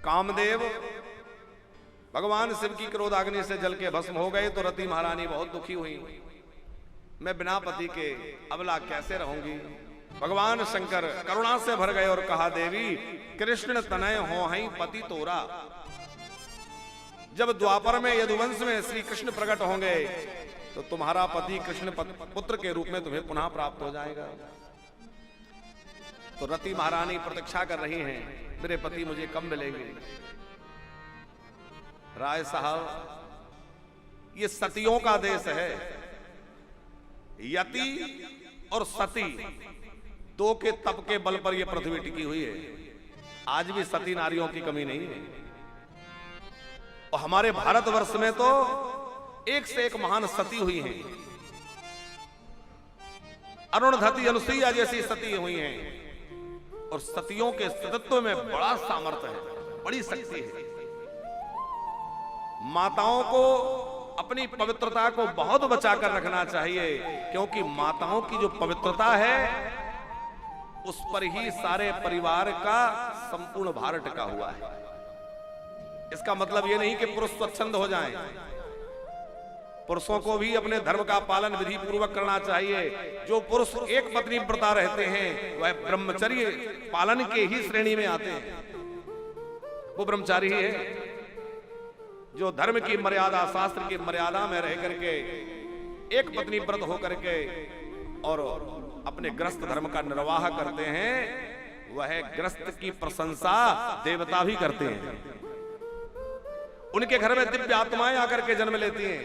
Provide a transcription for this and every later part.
कामदेव भगवान शिव की क्रोधाग्नि से जल के भस्म हो गए तो रति महारानी बहुत दुखी हुई। मैं बिना पति के अबला कैसे रहूंगी। भगवान शंकर करुणा से भर गए और कहा, देवी कृष्ण तनय हो हई पति तोरा। जब द्वापर में यदुवंश में श्री कृष्ण प्रकट होंगे तो तुम्हारा पति कृष्ण पुत्र के रूप में तुम्हें पुनः प्राप्त हो जाएगा। तो रति महारानी प्रतीक्षा कर रही हैं, मेरे पति मुझे कब मिलेंगे। राय साहब, ये सतियों का देश है। यति और सती दो के तप के बल पर यह पृथ्वी टिकी हुई है। आज भी सती नारियों की कमी नहीं है। और हमारे भारतवर्ष में तो एक से एक महान सती हुई हैं। अरुणधति अनुसुईया जैसी सती हुई हैं। और सतियों के सतत्व में बड़ा सामर्थ्य है, बड़ी शक्ति है। माताओं को अपनी पवित्रता को बहुत बचाकर रखना चाहिए, क्योंकि माताओं की जो पवित्रता है उस पर ही सारे परिवार का संपूर्ण भार टिका हुआ है। इसका मतलब यह नहीं कि पुरुष स्वच्छंद हो जाएं। पुरुषों को भी अपने धर्म का पालन विधि पूर्वक करना चाहिए। जो पुरुष एक पत्नी व्रता रहते हैं वह ब्रह्मचर्य पालन के ही श्रेणी में आते हैं। वो ब्रह्मचारी ही है जो धर्म की मर्यादा, शास्त्र की मर्यादा में रह करके एक पत्नी व्रत होकर के और अपने ग्रस्त धर्म का निर्वाह करते हैं। वह ग्रस्त की प्रशंसा देवता भी करते हैं। उनके घर में दिव्य आत्माएं आकर के जन्म लेती हैं,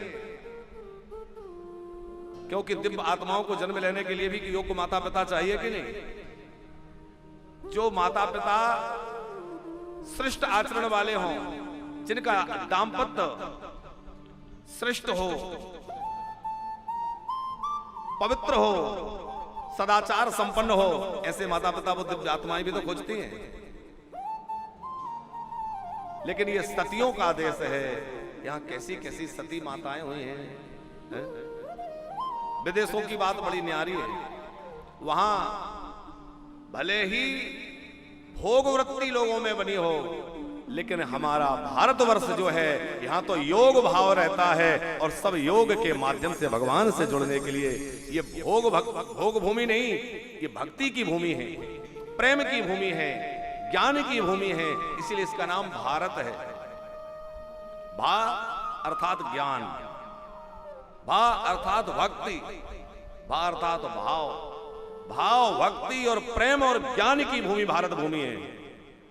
क्योंकि दिव्य आत्माओं को जन्म लेने के लिए भी योग्य माता पिता चाहिए कि नहीं। जो माता पिता श्रेष्ठ आचरण वाले हों, जिनका दाम्पत्य श्रेष्ठ हो, पवित्र हो, सदाचार संपन्न हो, ऐसे माता पिता वो दिव्य आत्माएं भी तो खोजती हैं। लेकिन ये सतियों का देश है। यहां कैसी कैसी सती माताएं हुई हैं। विदेशों की बात बड़ी न्यारी है। वहां भले ही भोग वृत्ति लोगों में बनी हो, लेकिन हमारा भारतवर्ष जो है यहां तो योग भाव रहता है। और सब योग के माध्यम से भगवान से जुड़ने के लिए ये भोग भूमि नहीं, ये भक्ति की भूमि है, प्रेम की भूमि है, ज्ञान की भूमि है। इसीलिए इसका नाम भारत है। भा अर्थात ज्ञान, भा अर्थात भक्ति, भा अर्थात भाव, भाव भक्ति और प्रेम और ज्ञान की भूमि भारत भूमि है।